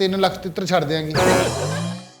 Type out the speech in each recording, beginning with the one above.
3 ਲੱਖ ਤਿੱਤਰ ਛੱਡ ਦੇਾਂਗੀ।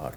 8।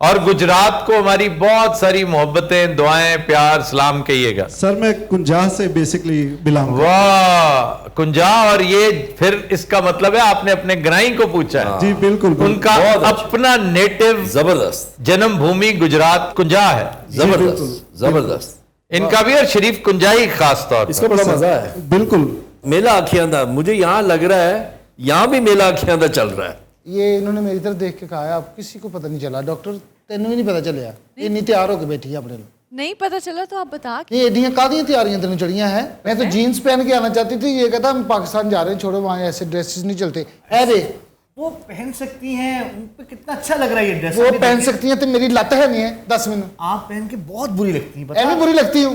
اور گجرات کو ہماری بہت ساری محبتیں, دعائیں, پیار, سلام کہیے گا. سر میں کنجا سے بیسکلی بلانگ کرتا واہ, کنجا. اور یہ پھر اس کا مطلب ہے آپ نے اپنے گرائیں کو پوچھا ہے. ہوں. جی بالکل ان کا اپنا نیٹو زبردست جنم بھومی گجرات کنجا ہے. زبردست زبردست. ان کا بھی اور شریف کنجائی خاص طور اس پر. کا بڑا مزہ ہے. بالکل. میلہ آکھیاں دا مجھے یہاں لگ رہا ہے, یہاں بھی میلہ آکھیاں دا چل رہا ہے. یہ انہوں نے میری طرف دیکھ کے کہا ہے آپ کسی کو پتہ نہیں چلا, ڈاکٹر تینوں ہی نہیں پتہ چلیا, یہ نہیں تیار ہو کے بیٹھی ہے اپنے لوگ. نہیں پتہ چلا تو آپ بتا. یہ ایڈیاں کادیاں تیاریاں تینوں چڑیاں ہیں. میں تو جینس پہن کے آنا چاہتی تھی, یہ کہتا ہم پاکستان جا رہے ہیں, چھوڑو وہاں ایسے ڈریسز نہیں چلتے. ارے وہ پہن سکتی ہیں, ان پہ کتنا اچھا لگ رہا ہے یہ ڈریس. وہ پہن سکتی ہیں تو میری لت ہے نہیں ہے 10 منٹ. آپ پہن کے بہت بری لگتی ہیں. ایویں بری لگتی ہوں.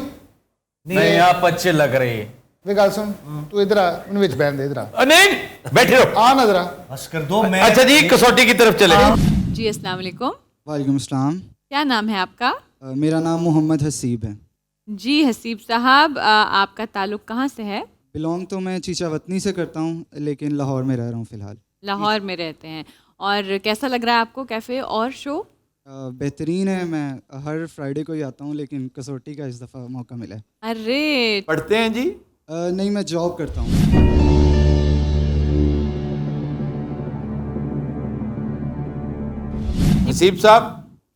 نہیں آپ اچھے لگ رہے ہیں. وہ گل سن, تو ادھر آ, ان وچ بہن دے, ادھر آ, نہیں بیٹھے رہو. آ نظر آ. بس کر دو. میں اچھا جی کسوٹی کی طرف چلے. جی السلام علیکم. وعلیکم السلام. کیا نام ہے آپ کا؟ میرا نام محمد حسیب ہے. جی حسیب صاحب, آپ کا تعلق کہاں سے ہے؟ بلونگ تو میں چیچا وطنی سے کرتا ہوں, لیکن لاہور میں رہ رہا ہوں فی الحال. لاہور میں رہتے ہیں. اور کیسا لگ رہا ہے آپ کو کیفے اور شو؟ بہترین ہے. میں ہر فرائیڈے کو ہی آتا ہوں, لیکن کسوٹی کا اس دفعہ موقع ملا ہے. ارے پڑھتے ہیں جی؟ نہیں, میں جاب کرتا ہوں. حسیب صاحب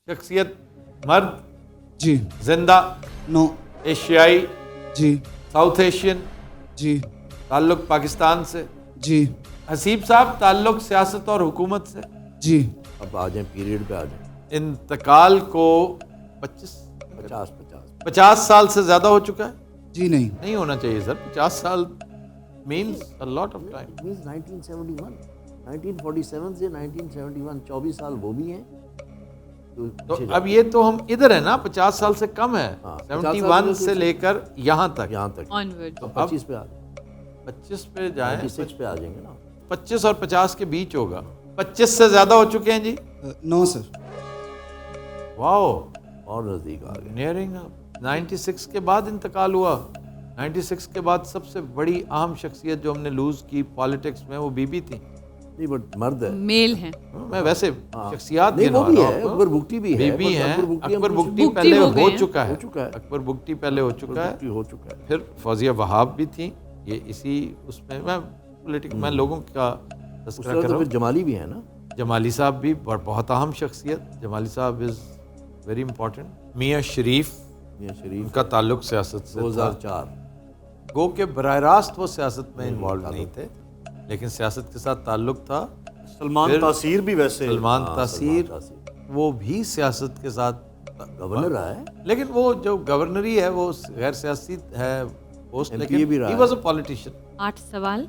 شخصیت مرد, جی. زندہ, نو. ایشیائی, جی. ساؤتھ ایشین, جی. تعلق پاکستان سے. جی. حسیب صاحب تعلق سیاست اور حکومت سے. جی. اب آ جائیں, پیریڈ پہ آ جائیں. انتقال کو 50 سال سے زیادہ ہو چکا ہے. جی نہیں. نہیں ہونا چاہیے سر, 50 سال means a lot of time. 1947 سے 1971 24 سال وہ بھی ہیں. تو اب یہ تو ہم ادھر ہے نا, 50 سال سے کم ہے. 71 سے لے کر یہاں تک. یہاں تک آنورڈ. 25 پہ آ 25 پہ جائیں, 26 پہ آ جائیں گے نا. 25 اور 50 کے بیچ ہوگا. 25 سے زیادہ ہو چکے ہیں جی. نو سر. واو, اور نزدیک آ گئے. نیئرنگ اپ. 96 کے بعد انتقال ہوا. 96 کے بعد سب سے بڑی اہم شخصیت جو ہم نے لوز کی پالیٹکس میں وہ بی بی تھی. نہیں بٹ مرد ہے. میل ہیں. میں ویسے شخصیات نہیں وہ بھی ہے, اکبر بگٹی بھی ہے. بی بی ہیں. اکبر بگٹی بگٹی پہلے ہو گئے ہو ہیں. چکا ہے. ہو چکا ہے. اکبر بگٹی پہلے ہو چکا ہے. ہو چکا ہے. پھر فوزیہ وہاب بھی تھیں. یہ اسی اس میں میں لوگوں کا تذکرہ کر رہا ہوں. پھر جمالی بھی ہے نا. جمالی صاحب بھی بہت اہم شخصیت. جمالی صاحب از ویری امپورٹنٹ. میاں شریف ان کا تعلق سیاست سے 2004. گو کہ براہ راست وہ سیاست میں انوالو نہیں تھے, لیکن سیاست کے ساتھ تعلق تھا. سلمان تاثیر بھی ویسے. سلمان تاثیر وہ بھی سیاست کے ساتھ گورنر رہا ہے, لیکن وہ جو گورنری ہے وہ غیر سیاسی ہے پوسٹ, لیکن ہی واز اے پولیٹیشین. 8 سوال.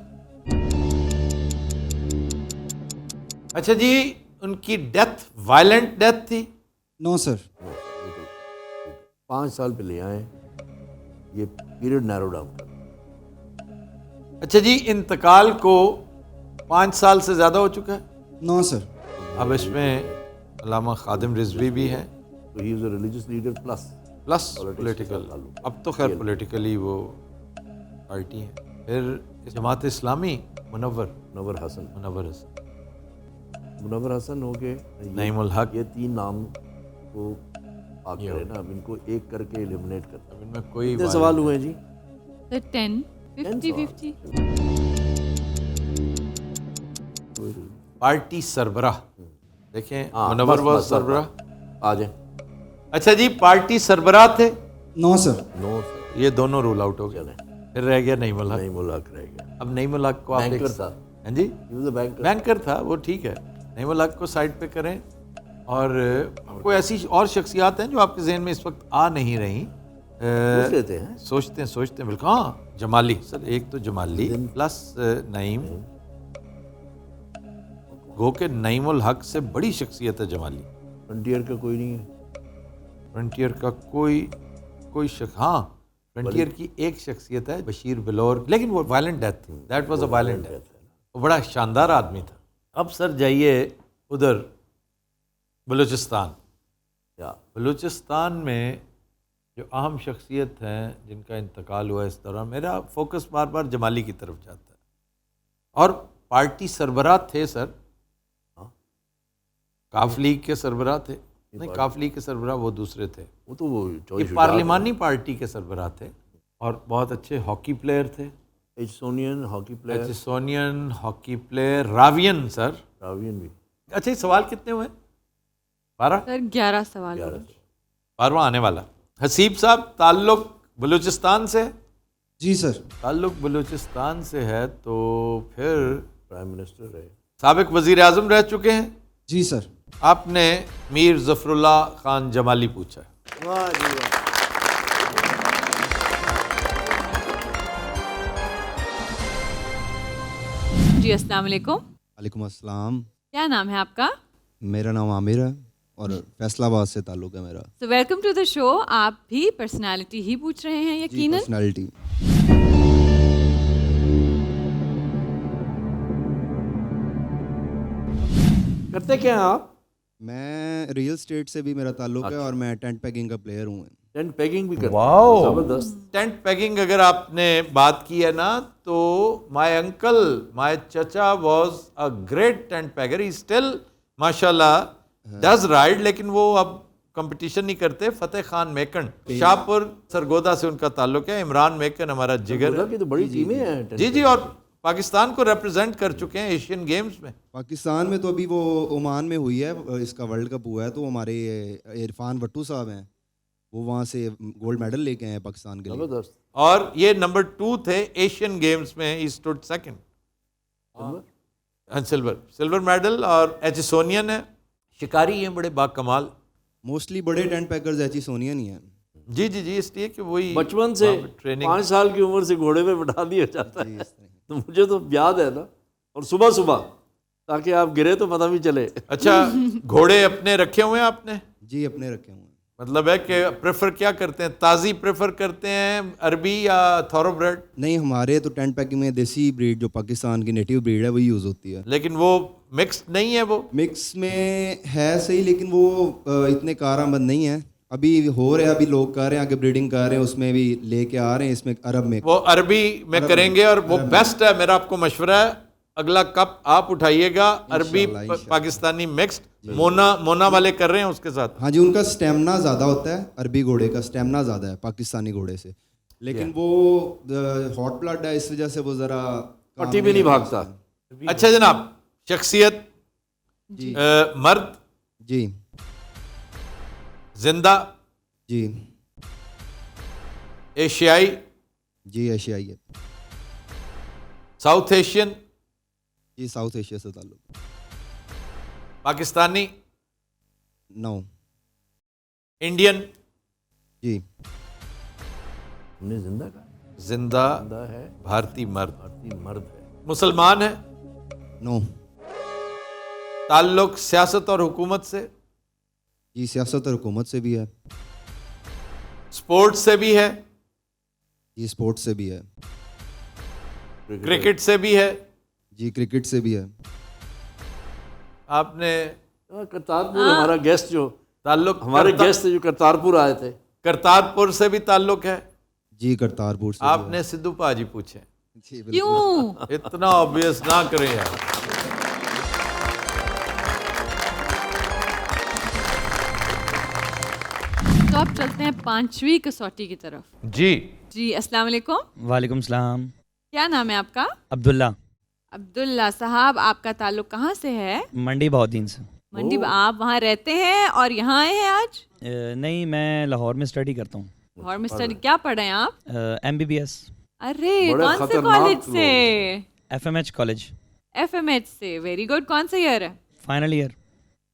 اچھا جی, ان کی ڈیتھ وائلنٹ ڈیتھ تھی؟ نو سر. 5 سال پہ لے آئے, یہ پیریڈ نیرو ڈاؤن کر. اچھا جی, انتقال کو 5 سال سے زیادہ ہو چکا ہے؟ نو سر. اب اس میں علامہ خادم رضوی بھی ہیں. تو he is a religious leader plus political. اب تو خیر پولیٹیکلی وہ پارٹی ہیں. پھر جماعت اسلامی منور حسن ہو کے نعیم الحق. یہ 3 نام کو پاک کرے نا, اب ان کو ایک کر کے ایلیمنیٹ کرتا. اب ان میں کوئی کتنے سوال ہوئے جی؟ سر 10 50 پارٹی سربراہ دیکھیں, منور واز سربراہ. آ جائیں. اچھا جی, پارٹی سربراہ تھے؟ نو سر. یہ دونوں رول آؤٹ ہو گئے. پھر رہ گیا نعیم الحق. نعیم الحق رہ گیا. اب نعیم الحق کو آپ بینکر تھا. ہاں جی, بینکر تھا وہ, ٹھیک ہے. نعیم الحق کو سائڈ پہ کریں. اور کوئی ایسی اور شخصیات ہیں جو آپ کے ذہن میں اس وقت آ نہیں رہی؟ سوچتے ہیں بالکل. ہاں جمالی سر, ایک تو جمالی پلس نعیم. گو کہ نعیم الحق سے بڑی شخصیت ہے جمالی. فرنٹیئر کا کوئی نہیں ہے. فرنٹیئر کا کوئی شخص, ہاں فرنٹیئر کی ایک شخصیت ہے بشیر بلور, لیکن وہ وائلنٹ ڈیتھ تھی. That was a violent death. وہ بڑا شاندار آدمی تھا. اب سر جائیے ادھر بلوچستان. بلوچستان میں جو اہم شخصیت ہیں جن کا انتقال ہوا اس دوران, میرا فوکس بار بار جمالی کی طرف جاتا ہے. اور پارٹی سربراہ تھے سر, کاف لیگ کے سربراہ تھے. نہیں قافلی کے سربراہ وہ دوسرے تھے, وہ تو وہ یہ پارلیمانی پارٹی کے سربراہ تھے اور بہت اچھے ہاکی پلیئر تھے. Aitchisonian hockey player, Aitchisonian hockey player, Ravian sir. Ravian بھی. اچھا یہ سوال کتنے ہوئے؟ 12 سر 11 سوال ہوئے. 12واں آنے والا. حسیب صاحب تعلق بلوچستان سے؟ جی سر. تعلق بلوچستان سے ہے تو پھر پرائم منسٹر رہے, سابق وزیر اعظم رہ چکے ہیں. جی سر. آپ نے میر ظفر اللہ خان جمالی پوچھا ہے. واہ جی واہ. جی السلام علیکم. وعلیکم السلام. کیا نام ہے آپ کا؟ میرا نام عامر ہے اور فیصل آباد سے تعلق ہے میرا. سو ویلکم ٹو دا شو. آپ بھی پرسنالٹی ہی پوچھ رہے ہیں یقیناً. پرسنالٹی. کرتے کیا ہیں آپ؟ میں ریئل اسٹیٹ سے بھی میرا تعلق ہے اور میں ٹینٹ پیکنگ کا پلیئر ہوں. ٹینٹ پیکنگ بھی کرتے ہیں. واو, زبردست. ٹینٹ پیکنگ اگر آپ نے بات کی ہے نا تو مائی انکل, مائی چچا واز اے گریٹ ٹینٹ پیکر. ہی اسٹل ماشاء اللہ ڈز رائڈ, لیکن وہ اب کمپٹیشن نہیں کرتے. فتح خان میکن شاہپور سرگودا سے ان کا تعلق ہے. عمران میکن ہمارا جگر کی تو بڑی ٹیمیں ہیں. جی جی, اور پاکستان کو ریپرزینٹ کر چکے ہیں ایشین گیمز میں. پاکستان میں تو ابھی وہ عمان میں ہوئی ہے, اس کا ورلڈ کپ ہوا ہے, تو ہمارے عرفان وٹو صاحب ہیں, وہ وہاں سے گولڈ میڈل لے کے آئے ہیں پاکستان کے لیے. زبردست. اور یہ نمبر 2 تھے ایشین گیمز میں. ہی اسٹوڈ سیکنڈ. Silver medal. اور ایچسونین ہے, شکاری ہیں بڑے باکمال. موسٹلی بڑے ٹینٹ پیکرز ایچسونین ہی ہیں. جی جی جی, اس لیے کہ وہی بچپن سے 5 سال کی عمر سے گھوڑے پہ بٹھا دیا جاتا ہے, تو مجھے تو یاد ہے نا. اور صبح صبح تاکہ آپ گرے تو پتہ بھی چلے. اچھا گھوڑے اپنے رکھے ہوئے ہیں آپ نے؟ جی اپنے رکھے ہوئے ہیں. مطلب ہے کہ پریفر کیا کرتے ہیں, تازی پریفر کرتے ہیں عربی یا تھورو بریڈ؟ نہیں, ہمارے تو ٹینٹ پیکنگ میں دیسی بریڈ جو پاکستان کی نیٹیو بریڈ ہے وہی یوز ہوتی ہے. لیکن وہ مکسڈ نہیں ہے. وہ مکس میں ہے صحیح, لیکن وہ اتنے کارآمد نہیں ہے. ابھی ہو رہے ہیں, ابھی لوگ کر رہے ہیں کہ بریڈنگ کر رہے ہیں, اس میں بھی لے کے آ رہے ہیں. اس میں عرب میں وہ عربی میں کریں گے اور وہ بیسٹ ہے. میرا آپ کو مشورہ ہے, اگلا کپ آپ اٹھائیے گا عربی پاکستانی مکسڈ. مونا والے کر رہے ہیں اس کے ساتھ. ہاں جی, ان کا سٹیمنا زیادہ ہوتا ہے, عربی گھوڑے کا سٹیمنا زیادہ ہے پاکستانی گھوڑے سے, لیکن وہ ہاٹ بلڈ ہے, اس وجہ سے وہ ذرا پٹی بھی نہیں بھاگتا. اچھا جناب, شخصیت مرد جی, زندہ جی ایشیائی جی, ایشیائی ہے. ساؤتھ ایشین جی, ساؤتھ ایشیا سے تعلق. پاکستانی نو. انڈین جی, ہم نے زندہ کا زندہ ہے. بھارتی مرد. بھارتی مرد ہے. مسلمان ہے. نو. تعلق سیاست اور حکومت سے؟ جی, سیاست اور حکومت سے بھی ہے. سپورٹ سے بھی ہے؟ جی, اسپورٹ سے بھی ہے. کرکٹ سے بھی ہے؟ جی, کرکٹ سے بھی ہے. آپ نے کرتارپور ہمارا گیسٹ جو تعلق ہمارے گیسٹ جو کرتارپور آئے تھے, کرتارپور سے بھی تعلق ہے؟ جی, کرتارپور سے. آپ نے سدھو پاجی پوچھے. جی, کیوں؟ اتنا obvious نہ کریں یار. تو اب چلتے ہیں 5ویں کسوٹی کی طرف. جی السلام علیکم. وعلیکم السلام. کیا نام ہے آپ کا؟ عبداللہ. عبداللہ صاحب, آپ کا تعلق کہاں سے ہے؟ منڈی بہت دن سے. منڈی. آپ وہاں رہتے ہیں اور یہاں آئے ہیں آج؟ نہیں, میں لاہور میں اسٹڈی کرتا ہوں. لاہور میں اسٹڈی کیا پڑھ رہے ہیں آپ؟ MBBS. ارے کون سے کالج سے؟ FMH college. FMH سے. Very good. کون سا ایئر ہے؟ Final year.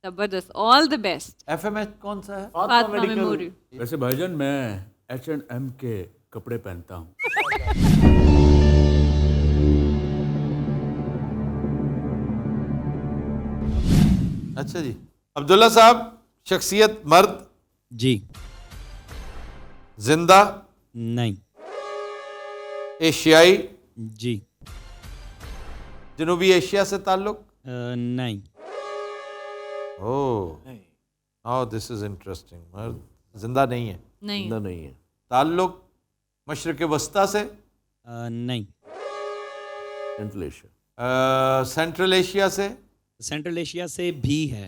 زبردست. All the best. FMH کون سا ہے؟ فاطمہ میموریل. ویسے بھائی جان میں H&M کے کپڑے پہنتا ہوں. اچھا جی. عبداللہ صاحب, شخصیت مرد جی. زندہ نہیں. ایشیائی جی. جنوبی ایشیا سے تعلق نہیں. اوہ دس از انٹرسٹنگ. مرد زندہ نہیں ہے. نہیں. زندہ نہیں ہے. تعلق مشرق وسطیٰ سے نہیں. Central Asia. سینٹرل ایشیا سے؟ سینٹرل ایشیا سے بھی ہے.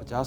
50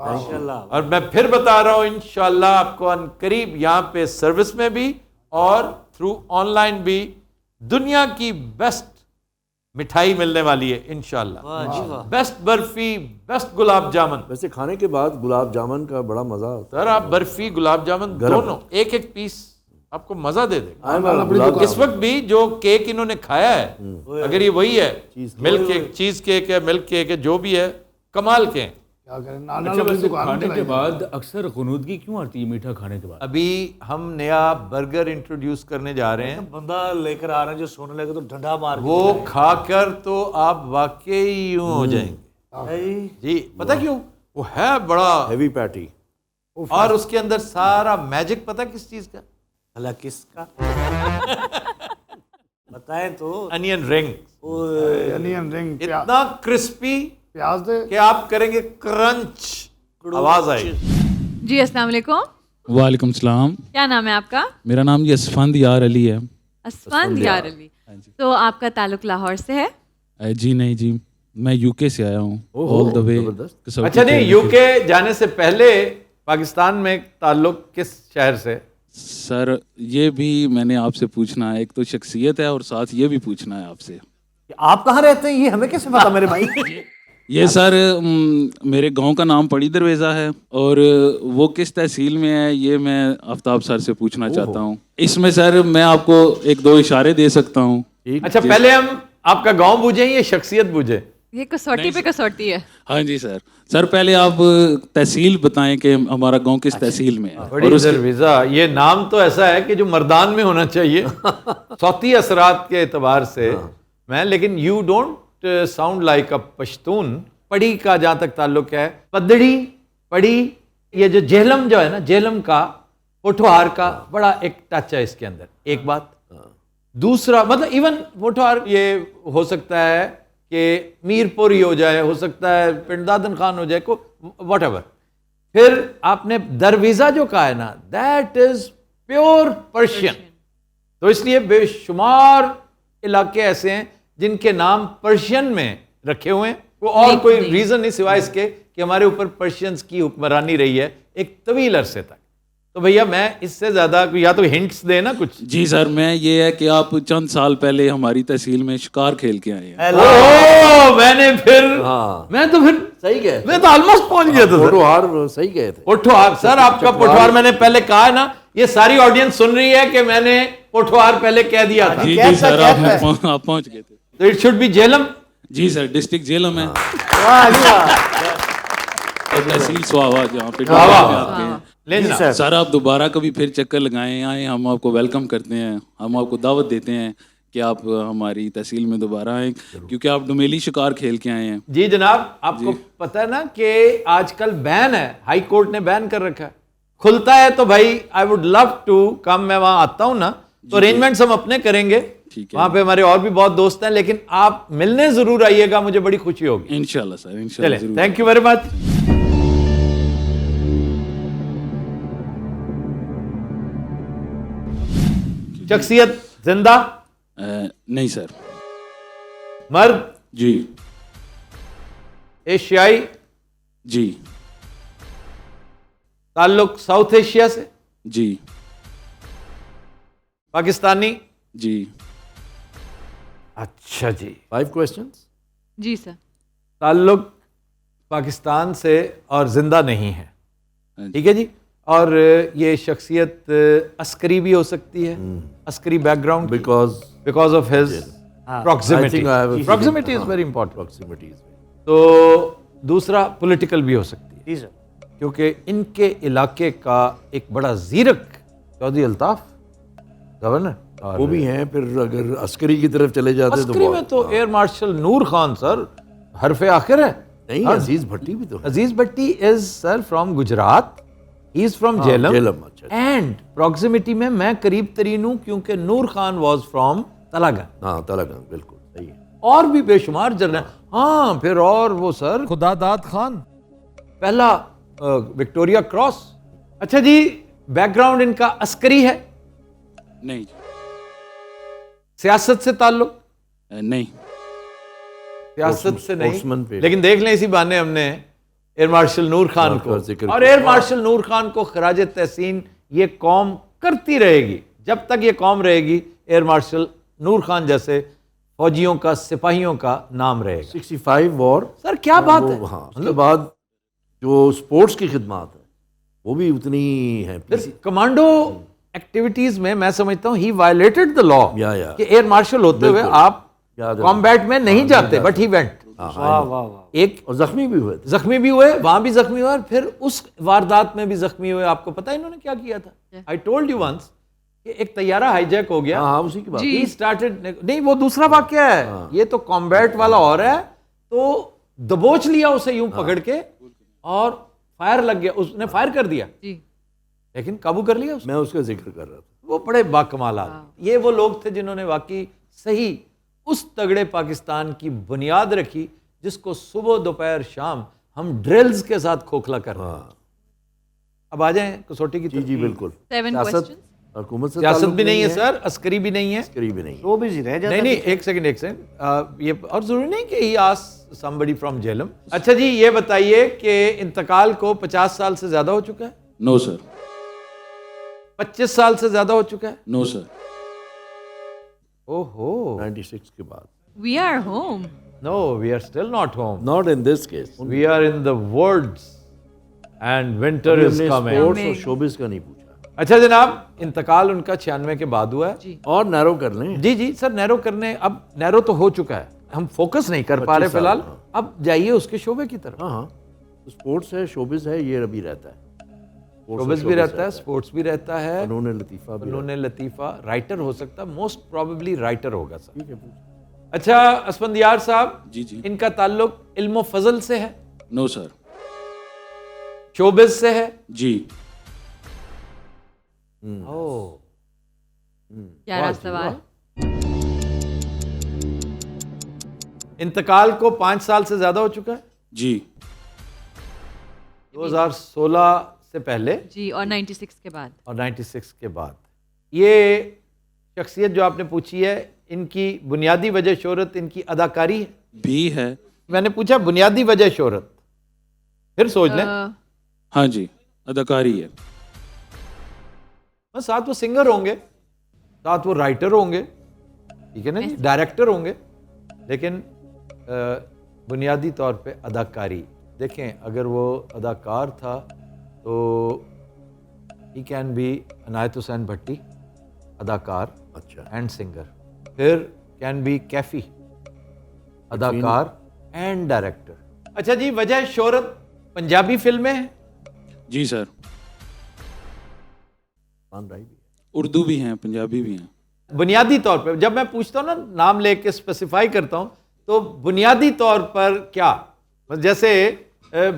اور میں پھر بتا رہا ہوں انشاءاللہ آپ کو ان قریب یہاں پہ سروس میں بھی اور تھرو آن لائن بھی دنیا کی بیسٹ مٹھائی ملنے والی ہے انشاءاللہ. Best barfi, best gulab jamun. ویسے کھانے کے بعد گلاب جامن کا بڑا مزہ ہوتا سر آپ برفی گلاب جامن دونوں ایک ایک پیس آپ کو مزہ دے دے گا. ہے. اس وقت بھی جو کیک انہوں نے کھایا ہے, اگر یہ وہی ہے ملک کیک, چیز کیک ہے, ملک کیک ہے, جو بھی ہے کمال کے ہیں. اچھا ویسے کھانے کے بعد اکثر غنودگی کیوں آتی ہے میٹھا کھانے کے بعد؟ ابھی ہم نیا برگر انٹروڈیوس کرنے جا رہے ہیں, بندہ لے کر آ رہے ہیں جو سونے لگے تو ڈنڈا مار کے وہ کھا کر تو آپ واقعی یوں ہو جائیں گے. جی پتہ کیوں, وہ ہے بڑا ہیوی پیٹی. اور اس کے اندر سارا میجک پتہ کس چیز کا, اللہ کس کا بتائیں تو. انین رنگ, انین رنگ, اتنا کرسپی پیاز دے کہ آپ کریں گے کرنچ, آواز آئے گی. جی السلام علیکم, وعلیکم السلام. کیا نام ہے آپ کا؟ میرا نام یسفند یار علی ہے. اسفند یار علی. تو آپ کا تعلق لاہور سے ہے؟ جی نہیں جی, میں یو کے سے آیا ہوں آل دا وے. اچھا نہیں, یو کے جانے سے پہلے پاکستان میں تعلق کس شہر سے؟ سر یہ بھی میں نے آپ سے پوچھنا ہے, ایک تو شخصیت ہے اور ساتھ یہ بھی پوچھنا ہے آپ سے. آپ کہاں رہتے ہیں یہ ہمیں کیسے پتا میرے بھائی؟ یہ سر میرے گاؤں کا نام پڑی درویزہ ہے, اور وہ کس تحصیل میں ہے یہ میں آفتاب سر سے پوچھنا چاہتا ہوں. اس میں سر میں آپ کو ایک دو اشارے دے سکتا ہوں. اچھا پہلے ہم آپ کا گاؤں بوجھیں یہ شخصیت بوجھے؟ یہ کسوٹی پہ کسوٹی ہے. ہاں جی سر. سر پہلے آپ تحصیل بتائیں کہ ہمارا گاؤں کس تحصیل میں ہے. بڑی درویزہ, یہ نام تو ایسا ہے کہ جو مردان میں ہونا چاہیے صوتی اثرات کے اعتبار سے میں, لیکن you don't sound like a Pashtun. پڑی کا جہاں تک تعلق ہے, پدڑی پڑی, یہ جو جہلم جو ہے نا, جہلم کا پوٹھوہار کا بڑا ایک ٹچ ہے اس کے اندر. ایک بات. دوسرا مطلب ایون پوٹھوہار یہ ہو سکتا ہے کہ میر پوری ہو جائے, ہو سکتا ہے پنڈ دادن خان ہو جائے, واٹ ایور. پھر آپ نے درویزہ جو کہا ہے نا, دیٹ از پیور پرشین. تو اس لیے بے شمار علاقے ایسے ہیں جن کے نام پرشین میں رکھے ہوئے ہیں, وہ اور کوئی ریزن نہیں سوائے اس کے کہ ہمارے اوپر پرشینز کی حکمرانی رہی ہے ایک طویل عرصے تک. تو بھیا میں اس سے زیادہ یا تو ہنٹس دے نا کچھ. جی سر, میں یہ ہے کہ آپ چند سال پہلے ہماری تحصیل میں شکار کھیل کے آئے ہیں. میں نے پھر میں تو پھر صحیح گئے, میں تو آلموسٹ پہنچ گیا تھا. پوٹھوہار صحیح گئے تھے. پوٹھوہار سر, آپ کا پوٹھوہار میں نے پہلے کہا ہے نا, یہ ساری آڈینس سن رہی ہے کہ میں نے پوٹھوہار پہلے کہہ دیا تھا. جی جی سر, آپ پہنچ گئے تھے. تو اٹ شوڈ بی جہلم. جی سر, ڈسٹرکٹ جہلم ہے, تحصیل سواوا جہاں پہ. سر آپ دوبارہ کبھی پھر چکر لگائیں آئیں, ہم آپ کو ویلکم کرتے ہیں, ہم آپ کو دعوت دیتے ہیں کہ آپ ہماری تحصیل میں دوبارہ آئیں, کیونکہ آپ ڈومیلی شکار کھیل کے آئے ہیں. جی جناب, آپ کو پتہ ہے نا کہ آج کل بین ہے, ہائی کورٹ نے بین کر رکھا ہے. کھلتا ہے تو بھائی I would love to come, میں وہاں آتا ہوں نا, تو ارینجمنٹس ہم اپنے کریں گے, وہاں پہ ہمارے اور بھی بہت دوست ہیں, لیکن آپ ملنے ضرور آئیے گا, مجھے بڑی خوشی ہوگی. انشاءاللہ سر, انشاءاللہ. چلیں, تھینک یو ویری مچ. شخصیت زندہ؟ نہیں سر. مرد؟ جی. ایشیائی؟ جی. تعلق ساؤتھ ایشیا سے؟ جی. پاکستانی؟ جی. اچھا جی. 5 questions. جی سر. تعلق پاکستان سے اور زندہ نہیں ہے, ٹھیک ہے جی. اور یہ شخصیت عسکری بھی ہو سکتی ہے, عسکری back ground, because of his proximity. Proximity is very important. تو دوسرا پولیٹیکل بھی ہو سکتی ہے, کیونکہ ان کے علاقے کا ایک بڑا زیرک چودھری الطاف گورنر, وہ بھی ہیں. پھر اگر عسکری کی طرف چلے جاتے تو عسکری میں تو air marshal Noor Khan sir حرف آخر ہے. نہیں, عزیز بھٹی بھی تو. Aziz Bhatti is sir from Gujrat, he is from Jhelum, and proximity میں میں قریب ترین ہوں کیونکہ نور خان واز فرام تلاگن. ہاں تلاگن, بالکل صحیح ہے. اور بھی بے شمار جنرل. ہاں پھر اور وہ سر خدا داد خان, پہلا وکٹوریا کراس. اچھا جی, بیک گراؤنڈ ان کا عسکری ہے؟ نہیں. سیاست سے تعلق؟ نہیں. سیاست سے نہیں, لیکن دیکھ لیں اسی بہانے ہم نے ایئر مارشل نور خان کو, اور ایئر مارشل نور خان کو خراج تحسین یہ قوم کرتی رہے گی جب تک یہ قوم رہے گی. ایئر مارشل نور خان جیسے فوجیوں کا, سپاہیوں کا نام رہے گا. 65 وار سر کیا بات ہے. ہاں, اس کے بعد جو سپورٹس کی خدمات ہے وہ بھی اتنی ہیں. کمانڈو ایکٹیویٹیز میں سمجھتا ہوں ہی وائلیٹڈ دا لا کہ ایئر مارشل ہوتے ہوئے آپ کامبیٹ میں نہیں جاتے, بٹ ہی وینٹ. ایک اور زخمی بھی ہوئے, وہاں بھی زخمی ہوئے, پھر اس واردات میں بھی زخمی ہوئے. آپ کو پتا انہوں نے کیا کیا تھا؟ آئی ٹولڈ یو ونس کہ ایک طیارہ ہائی جیک ہو گیا. ہاں اسی کی بات. ہی سٹارٹڈ, نہیں وہ دوسرا واقعہ ہے, یہ تو کامبیٹ والا اور ہے. تو دبوچ لیا اسے یوں پکڑ کے اور فائر لگ گیا, اس نے فائر کر دیا لیکن قابو کر لیا. میں اس کا ذکر کر رہا تھا. وہ بڑے باکمالات. یہ وہ لوگ تھے جنہوں نے واقعی صحیح اس تگڑے پاکستان کی بنیاد رکھی جس کو صبح دوپہر شام ہم ڈرلز کے ساتھ کھوکھلا کر رہے ہیں. اب آ جائیں کسوٹی کی. جی بالکل. حکومت سیاست بھی نہیں ہے سر, عسکری بھی نہیں ہے, وہ بھی رہ جاتا. نہیں ایک سیکنڈ, یہ اور ضروری نہیں کہ he ask somebody from Jhelum. اچھا جی یہ بتائیے کہ انتقال کو 50 سال سے زیادہ ہو چکا ہے؟ نو سر. 25 سال سے زیادہ ہو چکا ہے؟ نو سر. اوہو, 96 کے بعد. We are home. No, we are still not home. Not in this case. We are in the woods and winter is coming. Sports اور شوبز کا نہیں پوچھا. اچھا جناب, انتقال ان کا 96 کے بعد ہوا ہے. اور نیرو کر لیں. جی سر, نیرو کرنے, اب نیرو تو ہو چکا ہے, ہم فوکس نہیں کر پا رہے فی الحال. اب جائیے اس کے شعبے کی طرف. ہاں اسپورٹس ہے, شوبز ہے, یہ ابھی رہتا ہے. شوبز بھی رہتا ہے, اسپورٹس بھی رہتا ہے, فنون لطیفہ بھی. فنون لطیفہ, رائٹر ہو سکتا ہے, موسٹ پروبیبلی رائٹر ہوگا سر. اچھا اسفندیار صاحب, جی ان کا تعلق علم و فضل سے ہے؟ نو سر. شوبز سے ہے؟ جی. پیارا سوال. انتقال کو 5 سال سے زیادہ ہو چکا ہے؟ جی. 2016 سے پہلے جی, اور 96 کے بعد. اور 96 کے بعد. یہ شخصیت جو آپ نے پوچھی ہے, ان کی بنیادی وجہ شہرت ان کی اداکاری ہے؟ بھی ہے. میں نے پوچھا بنیادی وجہ شہرت, پھر سوچ لیں. ہاں جی, اداکاری ہے. ساتھ وہ سنگر ہوں گے, ساتھ وہ رائٹر ہوں گے, ٹھیک ہے نا جی, ڈائریکٹر ہوں گے, لیکن بنیادی طور پہ اداکاری. دیکھیں اگر وہ اداکار تھا تو ہی کین بی عنایت حسین بھٹی, اداکار اینڈ سنگر. پھر کین بی کیفی, اداکار اینڈ ڈائریکٹر. اچھا جی, وجہ شہرت پنجابی فلمیں ہیں؟ جی سر. اردو بھی ہیں, پنجابی بھی ہیں. بنیادی طور پہ جب میں پوچھتا ہوں نا, نام لے کے اسپیسیفائی کرتا ہوں, تو بنیادی طور پر کیا, جیسے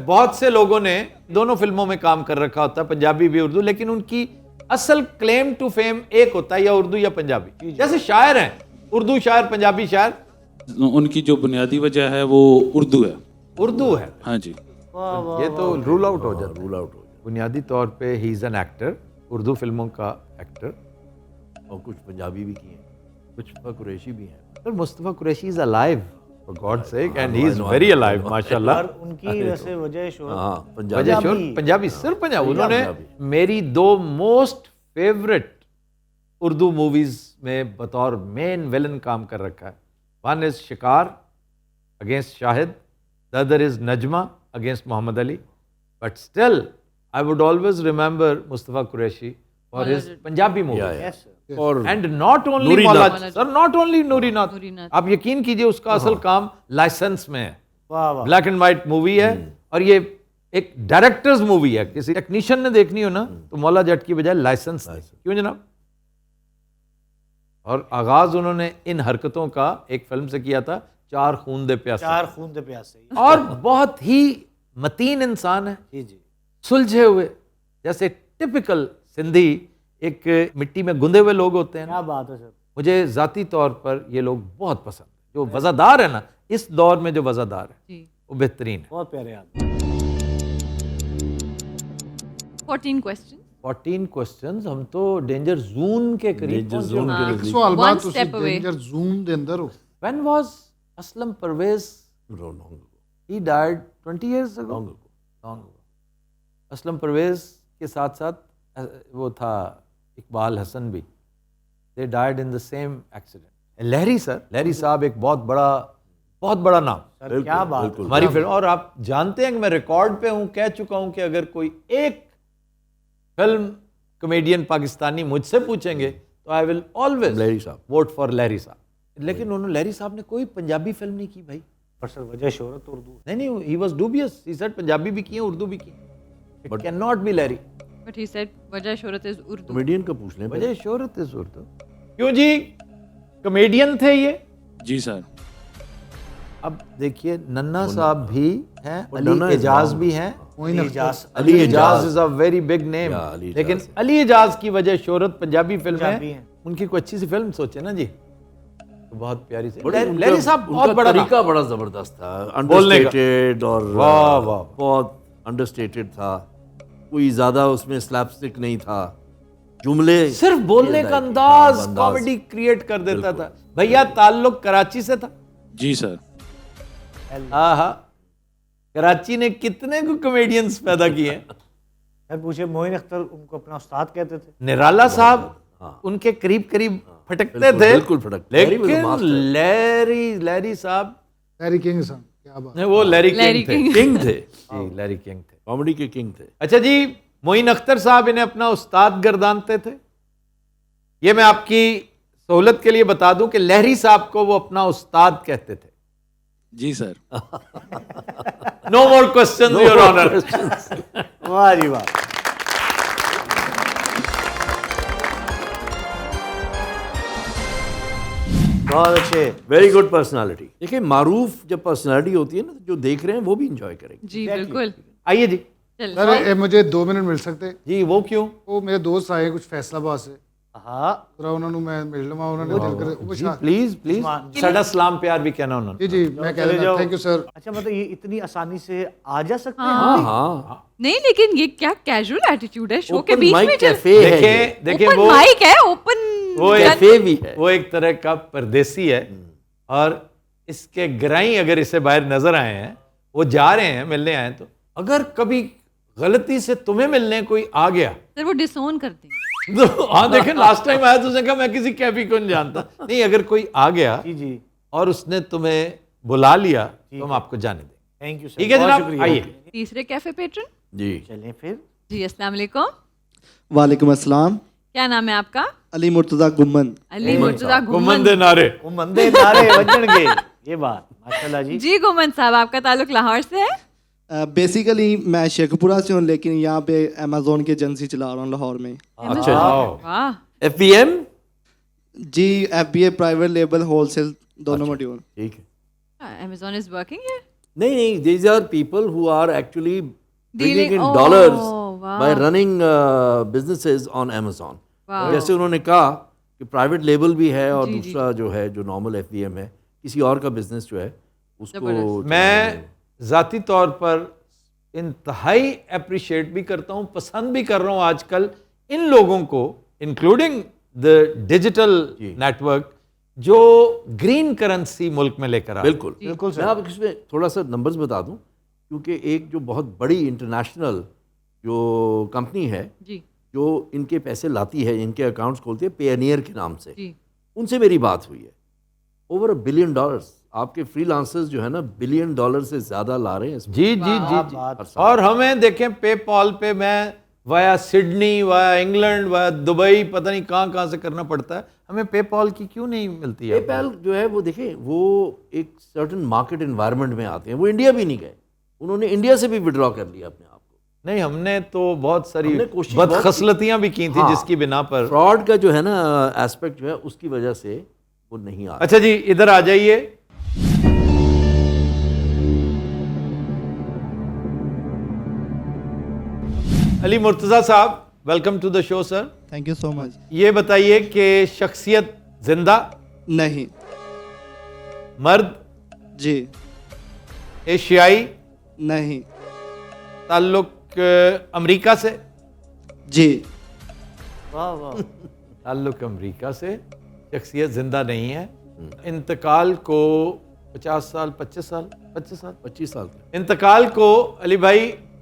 بہت سے لوگوں نے دونوں فلموں میں کام کر رکھا ہوتا ہے, پنجابی بھی اردو, لیکن ان کی اصل کلیم ٹو فیم ایک ہوتا ہے, یا اردو یا پنجابی. جیسے شاعر ہیں, اردو شاعر, پنجابی شاعر. ان کی جو بنیادی وجہ ہے وہ اردو ہے. اردو ہے. ہاں جی. یہ تو رول آؤٹ ہو جاتا. بنیادی طور پہ ہی از این ایکٹر, اردو فلموں کا ایکٹر, اور کچھ پنجابی بھی کی ہیں, کچھ قریشی بھی ہیں. سر مصطفیٰ قریشی از alive for God's sake and he is very alive ماشاءاللہ. ان کی ویسے وجہ شہرت پنجابی, صرف پنجابی. انہوں نے میری 2 موسٹ فیوریٹ اردو موویز میں بطور مین ویلن کام کر رکھا ہے. ون از شکار against Shahid, the other is Najma against Muhammad Ali. But still I would always remember Mustafa Qureshi for his Punjabi movies. And not only Maula, sir, not only Noori Nath. آپ یقین کیجئے اس کا اصل کام licence میں ہے. Black and white movie ہے, اور یہ ایک ڈائریکٹرز مووی ہے. کسی ٹیکنیشین نے دیکھنی ہو نا تو مولا جٹ کی بجائے لائسنس. کیوں جناب؟ اور آغاز انہوں نے ان حرکتوں کا ایک فلم سے کیا تھا, 4 خون دے پیاسے. اور بہت ہی متین انسان ہے, سلجھے ہوئے, جیسے ٹپیکل سندھی ایک مٹی میں گندے ہوئے لوگ ہوتے ہیں. کیا بات ہے سر. مجھے ذاتی طور پر یہ لوگ بہت پسند ہیں. جو وزادار ہے نا, اس دور میں جو وزادار ہے وہ بہترین ہے. بہت پیارے آدمی. 14 questions. ہم تو ڈینجر زون کے قریب. سوال بات ਤੁਸੀਂ ਡੇਂਜਰ ਜ਼ੋਨ ਦੇ ਅੰਦਰ ਹੋ. When was Aslam Parvez? He died 20 years ago. Song. Aslam Parvez کے ساتھ ساتھ وہ تھا اقبال حسن بھی. They died in the same accident. Lehri sir, Lehri صاحب ایک بہت بڑا نام کیا بات. ہماری فلم. اور آپ جانتے ہیں کہ میں ریکارڈ پہ ہوں, کہہ چکا ہوں کہ اگر کوئی ایک فلم کمیڈین پاکستانی مجھ سے پوچھیں گے تو آئی ول آلویز لہری صاحب ووٹ فار لہری صاحب. لیکن انہوں نے, لہری صاحب نے کوئی پنجابی فلم نہیں کی بھائی. پر سر وجہ شہرت اردو. نہیں, he was dubious. He said Punjabi بھی کی ہیں, اردو بھی کی ہیں. اٹ کین ناٹ بی لہری. بٹ ہی سیڈ وجہ شہرت از اردو. کمیڈین کا پوچھ لیں. وجہ شہرت از اردو. کیوں جی, کمیڈین تھے یہ. جی سر. اب دیکھیے ننا صاحب بھی ہیں, علی اعجاز بھی ہیں. علی اعجاز از اے ویری بگ نیم. لیکن علی اعجاز کی وجہ شہرت پنجابی فلم ہے. ان کی کوئی اچھی سی فلم سوچے نا جی, تو بہت پیاری سی. لہری صاحب بہت بڑا طریقہ بڑا زبردست تھا, انڈرسٹیٹڈ اور بہت انڈرسٹیٹڈ تھا. کوئی زیادہ اس میں سلیپ اسٹک نہیں تھا, جملے صرف بولنے کا انداز کامیڈی کریٹ کر دیتا تھا. بھیا تعلق کراچی سے تھا. جی سر. ہاں, کراچی نے کتنے کو کمیڈینز پیدا کیے ہیں. سر پوچھے معین اختر ان کو اپنا استاد کہتے تھے. نرالا صاحب ان کے قریب پھٹکتے تھے, بالکل پھٹکتے. لیکن لہری صاحب لہری کنگ صاحب کیا بات. وہ لہری کنگ تھے. لہری کنگ تھے, کامیڈی کے کنگ تھے. اچھا جی, معین اختر صاحب انہیں اپنا استاد گردانتے تھے. یہ میں آپ کی سہولت کے لیے بتا دوں کہ لہری صاحب کو وہ اپنا استاد کہتے تھے. جی سر. نو مور کوسچنز یور آنر. واہ جی واہ. بہت اچھے, ویری گڈ پرسنالٹی. دیکھیں معروف جب پرسنالٹی ہوتی ہے نا, جو دیکھ رہے ہیں وہ بھی انجوائے کریں گے. جی بالکل. آئیے جی. سر مجھے 2 منٹ مل سکتے؟ جی وہ کیوں؟ وہ میرے دوست آئے کچھ فیصلہ آباد سے. ہاں انہوں نے میں مل لوں, انہوں نے دل کرے. پلیز ساڈا سلام پیار بھی کہنا انہوں نے. جی میں کہہ رہا ہوں تھینک یو سر. اچھا, مطلب یہ اتنی آسانی سے آ جا سکتے ہیں؟ ہاں نہیں لیکن یہ کیا کیجول ایٹیٹیوڈ ہے شو کے بیچ میں. دیکھیں اوپن مائک ہے, اوپن وہ ایک طرح کا پردیسی ہے, اور اس کے گرائیں اگر اسے باہر نظر آئے ہیں, وہ جا رہے ہیں ملنے آئے, تو اگر کبھی غلطی سے تمہیں ملنے کوئی آ گیا سر وہ ڈس اون کرتے ہیں. ہاں دیکھیں لاسٹ ٹائم آیا تو اس نے کہا میں کسی کیفی کو نہیں جانتا. نہیں, اگر کوئی آ گیا جی اور اس نے تمہیں بلا لیا تو ہم آپ کو جانے دیں. Thank you sir. ٹھیک ہے جناب, آئیے. تیسرے کیفے پیٹرن. جی چلیں پھر. جی السلام علیکم. وعلیکم السلام. کیا نام ہے آپ کا؟ علی مرتضیٰ گمن. علی مرتضیٰ گمن دے نعرے. مندے نعرے بجن گے. یہ بات ماشاءاللہ جی. جی گمن صاحب, آپ کا تعلق لاہور سے ہے؟ بیسیکلی میں شیخ پورہ سے ہوں, لیکن یہاں پہ امیزون کی ایجنسی چلا رہا ہوں لاہور میں. اچھا. واہ. F B M. جی F B A private label wholesale دونوں ماڈیول. ٹھیک ہے. Amazon is working here? نہیں, these are people who are actually bringing Dealing- in oh, dollars wow. by running businesses on Amazon. Wow. جیسے انہوں نے کہا کہ پرائیویٹ لیبل بھی ہے, اور جی, دوسرا جو ہے جو نارمل ایف بی ایم ہے, کسی اور کا بزنس جو ہے اس کو. میں ذاتی طور پر انتہائی اپریشیٹ بھی کرتا ہوں, پسند بھی کر رہا ہوں آج کل ان لوگوں کو, including the digital network, جو گرین کرنسی ملک میں لے کر آ. بالکل بالکل. میں آپ اس میں تھوڑا سا نمبرز بتا دوں, کیونکہ ایک جو بہت بڑی انٹرنیشنل جو کمپنی ہے جی جو ان کے پیسے لاتی ہے, ان کے اکاؤنٹس کھولتی ہے پیئنیئر کے نام سے, جی ان سے میری بات ہوئی ہے. اوور $1 بلین آپ کے فری لانسرز جو ہے نا $1 بلین سے زیادہ لا رہے ہیں. جی جی جی. اور ہمیں دیکھیں پے پال پہ میں وایا سڈنی, وایا انگلینڈ, وایا دبئی, پتہ نہیں کہاں سے کرنا پڑتا ہے. ہمیں پے پال کی کیوں نہیں ملتی ہے؟ پے پال جو ہے وہ دیکھیں وہ ایک سرٹن مارکیٹ انوائرمنٹ میں آتے ہیں. وہ انڈیا بھی نہیں گئے, انہوں نے انڈیا سے بھی وڈرا کر لیا اپنے آپ کو. نہیں, ہم نے تو بہت ساری بدخصلتیاں بھی کی تھیں جس کی بنا پر فراڈ کا جو ہے نا ایسپیکٹ جو ہے اس کی وجہ سے وہ نہیں آ. اچھا جی, ادھر آ جائیے. علی مرتضیٰ صاحب, welcome to the show sir. Thank you so much. یہ بتائیے کہ شخصیت زندہ نہیں. مرد جی ایشیائی نہیں. تعلق امریکہ سے جی واہ واہ. تعلق امریکہ سے, شخصیت زندہ نہیں ہے. انتقال کو 25 سال. انتقال کو علی بھائی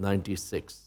96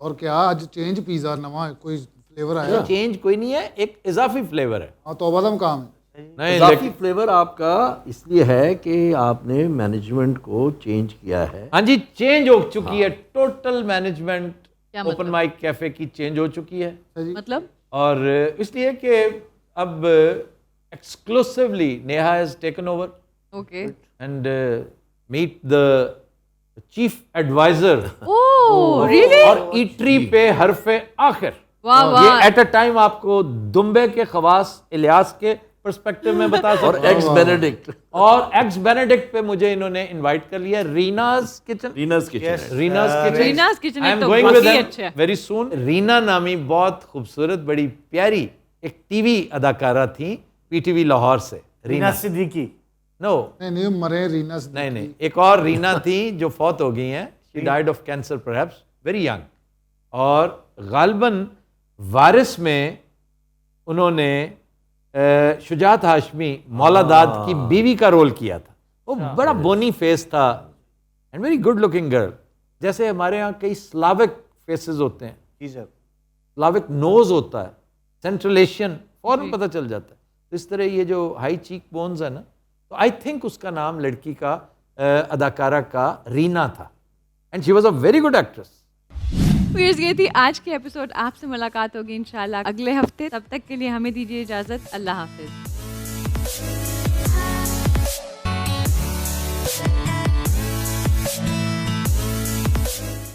اور کیا آج چینج پیزا نواں کوئی فلیور آیا؟ چینج کوئی نہیں ہے, ایک اضافی فلیور ہے. ہاں توبہ دا مقام ہے. اضافی فلیور آپ کا اس لیے ہے کہ آپ نے مینجمنٹ کو چینج کیا ہے. ہاں جی, چینج ہو چکی ہے, total management open mic cafe کی چینج ہو چکی ہے. مطلب اور اس لیے کہ اب exclusively Neha has taken over okay and met the chief adviser oh really اور ایٹری پہ حرف آخر. واہ یہ واہ ایٹ اے ٹائم آپ کو دمبے کے خواص الیاس کے پرسپیکٹو میں بتا سکتا اور ہوں, ایکس بینیڈکٹ اور ایکس بینیڈکٹ پہ مجھے انہوں نے انوائٹ کر لیا. Reena's kitchen Reena's kitchen I am going with them very soon. Reena نامی بہت خوبصورت بڑی پیاری ایک ٹی وی اداکارہ تھیں پی ٹی وی لاہور سے. رینا صدیقی نو نہیں مرے رینا سے. نہیں, ایک اور رینا تھیں جو فوت ہو گئی ہیں. she died of cancer perhaps very young. اور غالباً وارث میں انہوں نے شجاعت ہاشمی مولا داد کی بیوی کا رول کیا تھا. وہ بڑا بونی فیس تھا and very good looking girl. جیسے ہمارے یہاں کئی سلاوک فیسز ہوتے ہیں, جی سر, سلاوک نوز ہوتا ہے, سینٹرل ایشین فوراً پتہ چل جاتا ہے. اس طرح یہ جو ہائی چیک بونز ہے نا, تو آئی تھنک اس کا نام لڑکی کا اداکارہ کا رینا تھا and she was a very good actress. Whereas یہ تھی آج کی ایپیسوڈ. آپ سے ملاقات ہوگی انشاءاللہ اگلے ہفتے. تب تک کے لیے ہمیں دیجیے اجازت. اللہ حافظ.